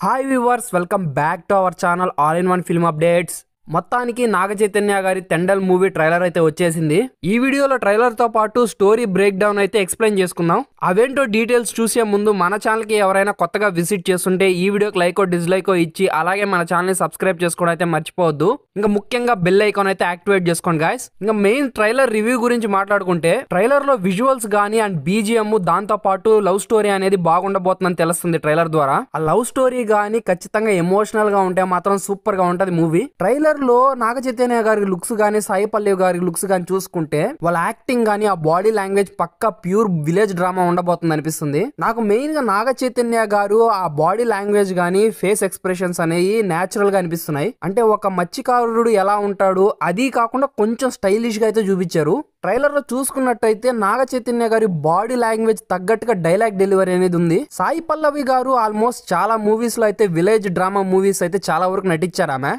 Hi viewers, welcome back to our channel all in one film updates. మొత్తానికి నాగ చైతన్య గారి తెండల్ movie trailer అయితే వచ్చేసింది. ఈ వీడియోలో ట్రైలర్ తో పాటు స్టోరీ బ్రేక్ డౌన్ అయితే ఎక్స్ప్లెయిన్ చేసుకుందాం. అవేంటో డీటెయిల్స్ చూసే ముందు మన ఛానల్ కి ఎవరైనా కొత్తగా విజిట్ చేస్తుంటే ఈ వీడియోకి లైక్ డిస్లైక్ ఇచ్చి అలాగే మన ఛానల్ ని సబ్స్క్రైబ్ చేసుకోవడం అయితే మర్చిపోవద్దు. ఇంకా ముఖ్యంగా బెల్ ఐకాన్ అయితే యాక్టివేట్ చేసుకోండి గాయస్. ఇంకా మెయిన్ ట్రైలర్ రివ్యూ గురించి మాట్లాడుకుంటే ట్రైలర్ లో విజువల్స్ గానీ అండ్ బీజిఎం దాంతో పాటు లవ్ స్టోరీ అనేది బాగుండబోతుందని తెలుస్తుంది ట్రైలర్ ద్వారా. ఆ లవ్ స్టోరీ గానీ ఖచ్చితంగా ఎమోషనల్ గా ఉంటే మాత్రం సూపర్ గా ఉంటది మూవీ. ట్రైలర్ లో నాగ చైతన్య గారి లుక్స్ గానీ సాయి పల్లవి గారి లుక్స్ గానీ చూసుకుంటే వాళ్ళ యాక్టింగ్ గానీ ఆ బాడీ లాంగ్వేజ్ పక్కా ప్యూర్ విలేజ్ డ్రామా ఉండబోతుంది అనిపిస్తుంది నాకు. మెయిన్ గా నాగ చైతన్య గారు ఆ బాడీ లాంగ్వేజ్ గానీ ఫేస్ ఎక్స్ప్రెషన్స్ అనేవి నేచురల్ గా అనిపిస్తున్నాయి. అంటే ఒక మత్స్యకారుడు ఎలా ఉంటాడు అది కాకుండా కొంచెం స్టైలిష్ గా అయితే చూపించారు. ట్రైలర్ లో చూసుకున్నట్టయితే నాగ చైతన్య గారి బాడీ లాంగ్వేజ్ తగ్గట్టుగా డైలాగ్ డెలివరీ అనేది ఉంది. సాయి పల్లవి గారు ఆల్మోస్ట్ చాలా మూవీస్ లో అయితే విలేజ్ డ్రామా మూవీస్ అయితే చాలా వరకు నటించారు. ఆమె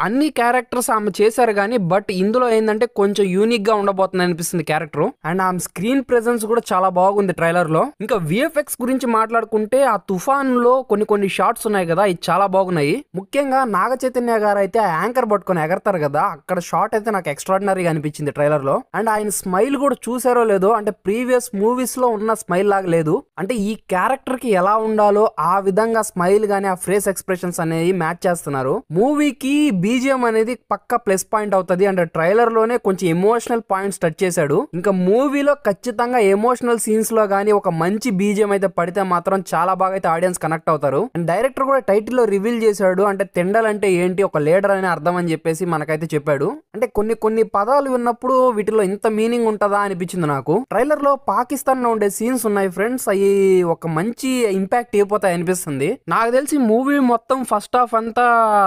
అన్ని క్యారెక్టర్స్ ఆమె చేశారు కానీ బట్ ఇందులో ఏంటంటే కొంచెం యూనిక్ గా ఉండబోతుంది అనిపిస్తుంది క్యారెక్టర్. అండ్ ఆమె స్క్రీన్ ప్రెజెన్స్ కూడా చాలా బాగుంది ట్రైలర్ లో. ఇంకా విఎఫ్ఎక్స్ గురించి మాట్లాడుకుంటే ఆ తుఫాన్ లో కొన్ని షాట్స్ ఉన్నాయి కదా, ఇది చాలా బాగున్నాయి. ముఖ్యంగా నాగ చైతన్య గారు అయితే యాంకర్ పట్టుకొని ఎగరతారు కదా, అక్కడ షాట్ అయితే నాకు ఎక్స్ట్రాడినరీగా అనిపించింది ట్రైలర్ లో. అండ్ ఆయన స్మైల్ కూడా చూసారో లేదో, అంటే ప్రీవియస్ మూవీస్ లో ఉన్న స్మైల్ లాగా లేదు. అంటే ఈ క్యారెక్టర్ కి ఎలా ఉండాలో ఆ విధంగా స్మైల్ గానీ ఆ ఫేస్ ఎక్స్ప్రెషన్స్ అనేవి మ్యాచ్ చేస్తున్నారు. మూవీకి బీజిఎం అనేది పక్కా ప్లస్ పాయింట్ అవుతుంది. అంటే ట్రైలర్ లోనే కొంచెం ఎమోషనల్ పాయింట్స్ టచ్ చేశాడు. ఇంకా మూవీలో ఖచ్చితంగా ఎమోషనల్ సీన్స్ లో గానీ ఒక మంచి బీజిఎం అయితే పడితే మాత్రం చాలా బాగా అయితే ఆడియన్స్ కనెక్ట్ అవుతారు. అండ్ డైరెక్టర్ కూడా టైటిల్ లో రివీల్ చేశాడు, అంటే తెండల్ అంటే ఏంటి, ఒక లీడర్ అనే అర్థం అని చెప్పేసి మనకైతే చెప్పాడు. అంటే కొన్ని పదాలు విన్నప్పుడు వీటిలో ఇంత మీనింగ్ ఉంటదా అనిపించింది నాకు. ట్రైలర్ లో పాకిస్తాన్ లో ఉండే సీన్స్ ఉన్నాయి ఫ్రెండ్స్, అవి ఒక మంచి ఇంపాక్ట్ అయిపోతాయి అనిపిస్తుంది. నాకు తెలిసి మూవీ మొత్తం ఫస్ట్ హాఫ్ అంతా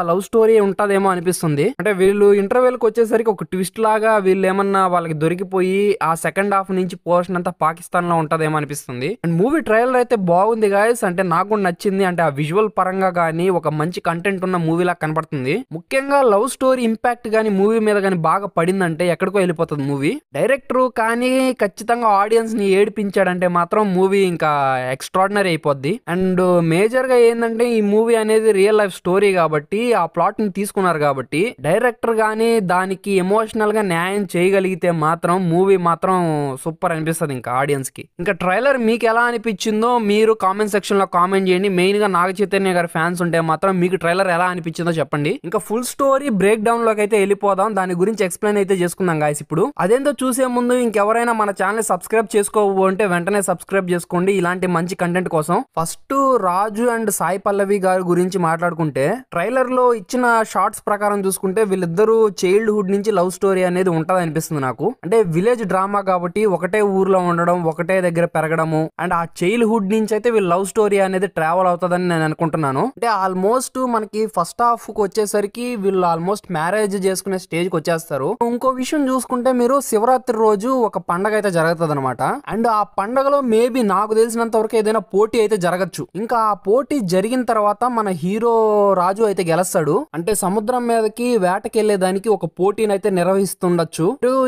లవ్ స్టోరీ ఉంటదేమో అనిపిస్తుంది. అంటే వీళ్ళు ఇంటర్వెల్ కి వచ్చేసరికి ఒక ట్విస్ట్ లాగా వీళ్ళు ఏమన్నా వాళ్ళకి దొరికిపోయి ఆ సెకండ్ హాఫ్ నుంచి పోర్షన్ అంతా పాకిస్తాన్ లో ఉంటదేమో అనిపిస్తుంది. అండ్ మూవీ ట్రైలర్ అయితే బాగుంది గాయస్, అంటే నాకు కూడా నచ్చింది. అంటే ఆ విజువల్ పరంగా గానీ ఒక మంచి కంటెంట్ ఉన్న మూవీ లాగా కనపడుతుంది. ముఖ్యంగా లవ్ స్టోరీ ఇంపాక్ట్ గానీ మూవీ మీద గానీ బాగా పడిందంటే ఎక్కడికో వెళ్ళిపోతుంది మూవీ. డైరెక్టర్ కానీ ఖచ్చితంగా ఆడియన్స్ ని ఏడిపించాడంటే మాత్రం మూవీ ఇంకా ఎక్స్ట్రాడినరీ అయిపోద్ది. అండ్ మేజర్ గా ఏంటంటే ఈ మూవీ అనేది రియల్ లైఫ్ స్టోరీ కాబట్టి ఆ ప్లాట్ ని తీసుకున్నారు కాబట్టి డైరెక్టర్ గానీ దానికి ఎమోషనల్ గా న్యాయం చేయగలిగితే మాత్రం మూవీ మాత్రం సూపర్ అనిపిస్తుంది ఇంకా ఆడియన్స్ కి. ఇంకా ట్రైలర్ మీకు ఎలా అనిపించిందో మీరు కామెంట్ సెక్షన్ లో కామెంట్ చేయండి. మెయిన్ గా నాగ చైతన్య గారి ఫ్యాన్స్ ఉంటే మాత్రం మీకు ట్రైలర్ ఎలా అనిపించిందో చెప్పండి. ఇంకా ఫుల్ స్టోరీ బ్రేక్ డౌన్ లోకి అయితే వెళ్ళిపోదాం, దాని గురించి ఎక్స్ప్లెయిన్ అయితే చేసుకుందాం గాయస్. ఇప్పుడు అదేంటో చూసే ముందు ఇంకెవరైనా మన ఛానల్ సబ్స్క్రైబ్ చేసుకోవాలంటే వెంటనే సబ్స్క్రైబ్ చేసుకోండి ఇలాంటి మంచి కంటెంట్ కోసం. First Raju and Sai Pallavi గారి గురించి మాట్లాడుకుంటే ట్రైలర్ లో ఇచ్చిన షార్ట్స్ ప్రకారం చూసుకుంటే వీళ్ళిద్దరూ చైల్డ్హుడ్ నుంచి లవ్ స్టోరీ అనేది ఉంటది అనిపిస్తుంది నాకు. అంటే విలేజ్ డ్రామా కాబట్టి ఒకటే ఊర్లో ఉండడం, ఒకటే దగ్గర పెరగడము, అండ్ ఆ చైల్డ్హుడ్ నుంచి అయితే వీళ్ళ లవ్ స్టోరీ అనేది ట్రావెల్ అవుతుందని నేను అనుకుంటున్నాను. అంటే ఆల్మోస్ట్ మనకి ఫస్ట్ హాఫ్ కు వచ్చేసరికి వీళ్ళు ఆల్మోస్ట్ మ్యారేజ్ చేసుకునే స్టేజ్ కి వచ్చేస్తారు. ఇంకో విషయం చూసుకుంటే మీరు శివరాత్రి రోజు ఒక పండగ అయితే జరుగుతుంది అనమాట. అండ్ ఆ పండగలో మేబీ నాకు తెలిసినంత వరకు ఏదైనా పోటీ అయితే జరగచ్చు. ఇంకా ఆ పోటీ జరిగిన తర్వాత మన హీరో రాజు అయితే గెలుస్తాడు. అంటే సముద్రం మీదకి వేటకెళ్లేదానికి ఒక పోటీని అయితే నిర్వహిస్తుండొచ్చు.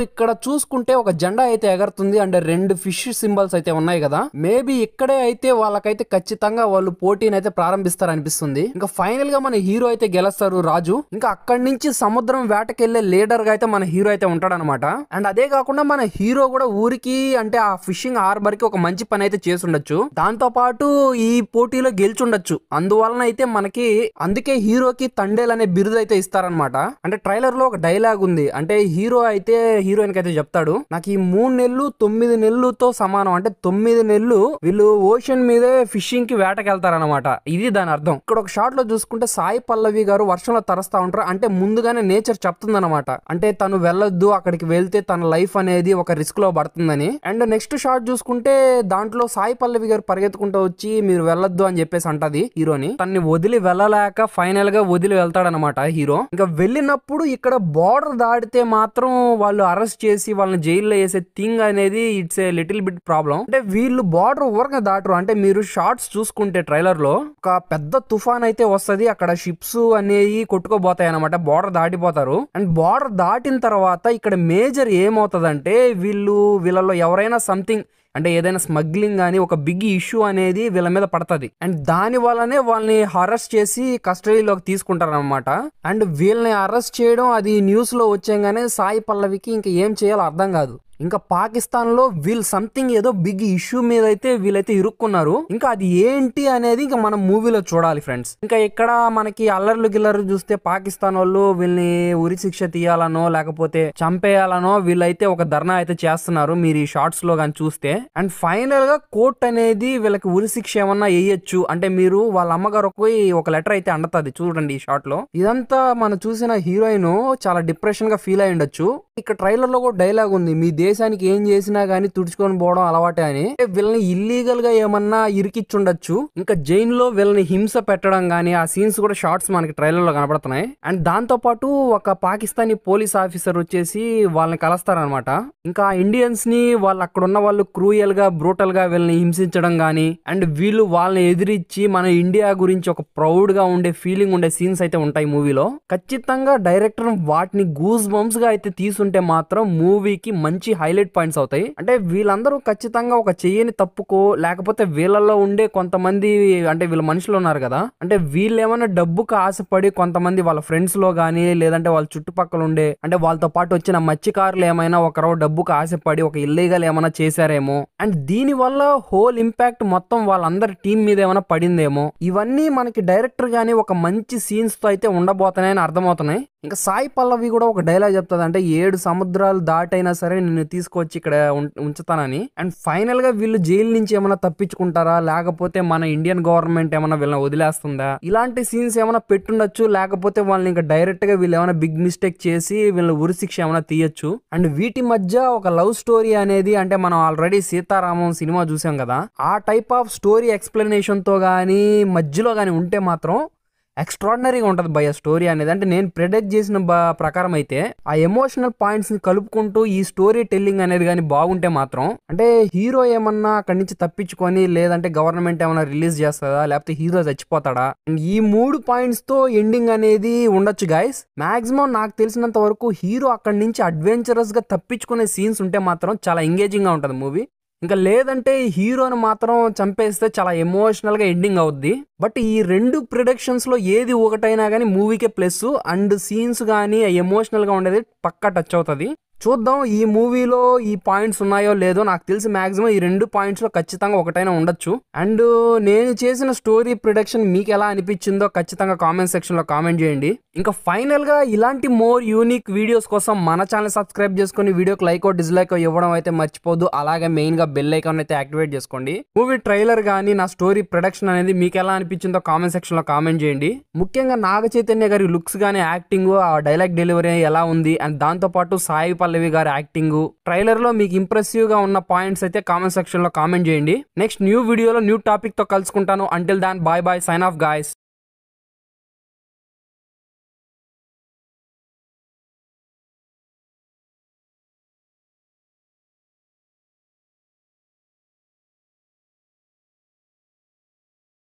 ఇక్కడ చూసుకుంటే ఒక జెండా అయితే ఎగరుతుంది, అంటే 2 ఫిష్ సింబల్స్ అయితే ఉన్నాయి కదా, మేబీ ఇక్కడే అయితే వాళ్ళకైతే ఖచ్చితంగా వాళ్ళు పోటీని అయితే ప్రారంభిస్తారు అనిపిస్తుంది. ఇంకా ఫైనల్ గా మన హీరో అయితే గెలుస్తారు రాజు. ఇంకా అక్కడి నుంచి సముద్రం వేటకెళ్లే లీడర్ గా అయితే మన హీరో అయితే ఉంటాడు అనమాట. అండ్ అదే కాకుండా మన హీరో కూడా ఊరికి అంటే ఆ ఫిషింగ్ హార్బర్ కి ఒక మంచి పని అయితే చేసుండొచ్చు, దాంతో పాటు ఈ పోటీలో గెలిచుండొచ్చు. అందువలన అయితే మనకి అందుకే హీరోకి తండేల్ అనే బిరుదు అయితే ఇస్తారనమాట. అంటే ట్రైలర్ లో ఒక డైలాగ్ ఉంది, అంటే హీరో అయితే హీరోయిన్ కి అయితే చెప్తాడు, నాకు ఈ 3 నెలలు 9 నెలలతో సమానం, అంటే 9 నెలలు వీళ్ళు ఓషన్ మీదే ఫిషింగ్ కి వేటకెళ్తారనమాట. ఇది దాని అర్థం. ఇక్కడ ఒక షాట్ లో చూసుకుంటే సాయి పల్లవి గారు వర్షంలో తరస్తా ఉంటారు, అంటే ముందుగానే నేచర్ చెప్తుంది అనమాట, అంటే తను వెళ్ళొద్దు, అక్కడికి వెళ్తే తన లైఫ్ అనేది ఒక రిస్క్ లో పడుతుందని. అండ్ నెక్స్ట్ షాట్ చూసుకుంటే దాంట్లో సాయి పల్లవి గారు పరిగెత్తుకుంటూ వచ్చి మీరు వెళ్ళొద్దు అని చెప్పేసి అంటది హీరోని. తన్ని వదిలి వెళ్ళలేక ఫైనల్ గా వదిలి వెళ్తాడనమాట హీరో. ఇంకా వెళ్ళినప్పుడు ఇక్కడ బార్డర్ దాటితే మాత్రం వాళ్ళు అరెస్ట్ చేసి వాళ్ళని జైల్లో వేసే థింగ్ అనేది it's a little bit problem. అంటే వీళ్ళు బార్డర్ ఊరక దాటరు. అంటే మీరు షార్ట్స్ చూసుకుంటే ట్రైలర్ లో ఒక పెద్ద తుఫాన్ అయితే వస్తది, అక్కడ షిప్స్ అనేవి కొట్టుకోబోతాయి అనమాట, బార్డర్ దాటిపోతారు. అండ్ బార్డర్ దాటిన తర్వాత ఇక్కడ మేజర్ ఏమవుతుందంటే వీళ్ళలో ఎవరైనా సంథింగ్ అంటే ఏదైనా స్మగ్లింగ్ గానీ ఒక బిగ్ ఇష్యూ అనేది వీళ్ళ మీద పడుతుంది. అండ్ దాని వల్లనే వాళ్ళని అరెస్ట్ చేసి కస్టడీలోకి తీసుకుంటారు అనమాట. అండ్ వీళ్ళని అరెస్ట్ చేయడం అది న్యూస్ లో వచ్చేగానే సాయి పల్లవికి ఇంకా ఏం చేయాలో అర్థం కాదు. ఇంకా పాకిస్తాన్ లో వీళ్ళు సంథింగ్ ఏదో బిగ్ ఇష్యూ మీద అయితే వీళ్ళైతే ఇరుక్కున్నారు. ఇంకా అది ఏంటి అనేది ఇంకా మనం మూవీలో చూడాలి ఫ్రెండ్స్. ఇంకా ఇక్కడ మనకి అల్లర్లు గిల్లర్లు చూస్తే పాకిస్తాన్ వాళ్ళు వీళ్ళని ఉరి శిక్ష తీయాలనో లేకపోతే చంపేయాలనో వీళ్ళైతే ఒక ధర్నా అయితే చేస్తున్నారు మీరు ఈ షార్ట్స్ లో కానీ చూస్తే. అండ్ ఫైనల్ గా కోర్ట్ అనేది వీళ్ళకి ఉరి శిక్ష ఏమన్నా వేయొచ్చు అంటే మీరు వాళ్ళ అమ్మగారికి ఒక లెటర్ అయితే అండుతుంది చూడండి ఈ షార్ట్ లో. ఇదంతా మనం చూసిన హీరోయిన్ చాలా డిప్రెషన్ గా ఫీల్ అయి ఉండొచ్చు. ఇక్కడ ట్రైలర్ లో కూడా డైలాగ్ ఉంది, మీ దేశానికి ఏం చేసినా గానీ తుడుచుకొని పోవడం అలవాటే అని. వీళ్ళని ఇల్లీగల్ గా ఏమన్నా ఇరికిచ్చుండొచ్చు. ఇంకా జైన్ లో వీళ్ళని హింస పెట్టడం గానీ ఆ సీన్స్ కూడా షార్ట్స్ మనకి ట్రైలర్ లో కనబడుతున్నాయి. అండ్ దాంతో పాటు ఒక పాకిస్తానీ పోలీస్ ఆఫీసర్ వచ్చేసి వాళ్ళని కలుస్తారనమాట. ఇంకా ఇండియన్స్ ని వాళ్ళు అక్కడ ఉన్న వాళ్ళు క్రూయల్ గా బ్రూటల్ గా వీళ్ళని హింసించడం గానీ అండ్ వీళ్ళు వాళ్ళని ఎదిరించి మన ఇండియా గురించి ఒక ప్రౌడ్ గా ఉండే ఫీలింగ్ ఉండే సీన్స్ అయితే ఉంటాయి మూవీలో. ఖచ్చితంగా డైరెక్టర్ వాటిని గూస్ బంప్స్ గా అయితే తీసుంటే మాత్రం మూవీకి మంచి హైలైట్ పాయింట్స్ అవుతాయి. అంటే వీళ్ళందరూ ఖచ్చితంగా ఒక చెయ్యని తప్పుకో లేకపోతే వీళ్ళల్లో ఉండే కొంతమంది అంటే వీళ్ళ మనుషులు ఉన్నారు కదా, అంటే వీళ్ళు ఏమైనా డబ్బుకు ఆశపడి కొంతమంది వాళ్ళ ఫ్రెండ్స్ లో గానీ లేదంటే వాళ్ళ చుట్టుపక్కల ఉండే అంటే వాళ్ళతో పాటు వచ్చిన మత్స్యకారులు ఏమైనా ఒకరో డబ్బుకు ఆశపడి ఒక ఇల్లీగల్ ఏమైనా చేశారేమో అండ్ దీని వల్ల హోల్ ఇంపాక్ట్ మొత్తం వాళ్ళందరి టీం మీద ఏమైనా పడిందేమో. ఇవన్నీ మనకి డైరెక్టర్ గానీ ఒక మంచి సీన్స్ తో అయితే ఉండబోతున్నాయని అర్థమవుతున్నాయి. ఇంకా సాయి పల్లవి కూడా ఒక డైలాగ్ చెప్తుంది, అంటే 7 సముద్రాలు దాటైనా సరే నిన్ను తీసుకొచ్చి ఇక్కడ ఉంచుతానని. అండ్ ఫైనల్ గా వీళ్ళు జైలు నుంచి ఏమైనా తప్పించుకుంటారా లేకపోతే మన ఇండియన్ గవర్నమెంట్ ఏమైనా వీళ్ళని వదిలేస్తుందా ఇలాంటి సీన్స్ ఏమైనా పెట్టుండొచ్చు. లేకపోతే వాళ్ళని ఇంకా డైరెక్ట్ గా వీళ్ళు ఏమైనా బిగ్ మిస్టేక్ చేసి వీళ్ళని ఉరి శిక్ష ఏమైనా తీయొచ్చు. అండ్ వీటి మధ్య ఒక లవ్ స్టోరీ అనేది అంటే మనం ఆల్రెడీ సీతారామం సినిమా చూసాం కదా, ఆ టైప్ ఆఫ్ స్టోరీ ఎక్స్ప్లెనేషన్ తో గానీ మధ్యలో గానీ ఉంటే మాత్రం ఎక్స్ట్రాడినరీగా ఉంటుంది భయ స్టోరీ అనేది. అంటే నేను ప్రెడిక్ట్ చేసిన ప్రకారం అయితే ఆ ఎమోషనల్ పాయింట్స్ ని కలుపుకుంటూ ఈ స్టోరీ టెల్లింగ్ అనేది కానీ బాగుంటే మాత్రం అంటే హీరో ఏమన్నా అక్కడి నుంచి తప్పించుకొని లేదంటే గవర్నమెంట్ ఏమన్నా రిలీజ్ చేస్తుందా లేకపోతే హీరో చచ్చిపోతాడా అండ్ ఈ 3 పాయింట్స్ తో ఎండింగ్ అనేది ఉండొచ్చు గైస్. మాక్సిమం నాకు తెలిసినంత వరకు హీరో అక్కడి నుంచి అడ్వెంచరస్ గా తప్పించుకునే సీన్స్ ఉంటే మాత్రం చాలా ఎంగేజింగ్ గా ఉంటుంది మూవీ. ఇంకా లేదంటే హీరోని మాత్రం చంపేస్తే చాలా ఎమోషనల్ గా ఎండింగ్ అవుద్ది. బట్ ఈ 2 ప్రొడక్షన్స్ లో ఏది ఒకటైనా కానీ మూవీకే ప్లస్ అండ్ సీన్స్ కానీ ఎమోషనల్ గా ఉండేది పక్కా టచ్ అవుతుంది. చూద్దాం ఈ మూవీలో ఈ పాయింట్స్ ఉన్నాయో లేదో. నాకు తెలిసి మాక్సిమం ఈ 2 పాయింట్స్ లో ఖచ్చితంగా ఒకటైనా ఉండొచ్చు. అండ్ నేను చేసిన స్టోరీ ప్రొడక్షన్ మీకు ఎలా అనిపించిందో ఖచ్చితంగా కామెంట్ సెక్షన్ లో కామెంట్ చేయండి. ఇంకా ఫైనల్ గా ఇలాంటి మోర్ యూనిక్ వీడియోస్ కోసం మన ఛానల్ సబ్స్క్రైబ్ చేసుకుని వీడియోకి లైక్ డిస్లైక్ ఇవ్వడం అయితే మర్చిపోద్దు. అలాగే మెయిన్ గా బెల్ ఐకాన్ అయితే యాక్టివేట్ చేసుకోండి. మూవీ ట్రైలర్ గానీ నా స్టోరీ ప్రొడక్షన్ అనేది మీకు ఎలా అనిపించిందో కామెంట్ సెక్షన్ లో కామెంట్ చేయండి. ముఖ్యంగా నాగ చైతన్య గారి లుక్స్ గానీ యాక్టింగ్ ఆ డైలాగ్ డెలివరీ ఎలా ఉంది అండ్ దాంతో పాటు సాయి పల్లవి గారి యాక్టింగ్ ట్రైలర్ లో మీకు ఇంప్రెసివ్ గా ఉన్న పాయింట్స్ అయితే కామెంట్ సెక్షన్ లో కామెంట్ చేయండి. నెక్స్ట్ న్యూ వీడియోలో న్యూ టాపిక్ తో కలుసుకుంటాను. Until then bye bye, sign off guys.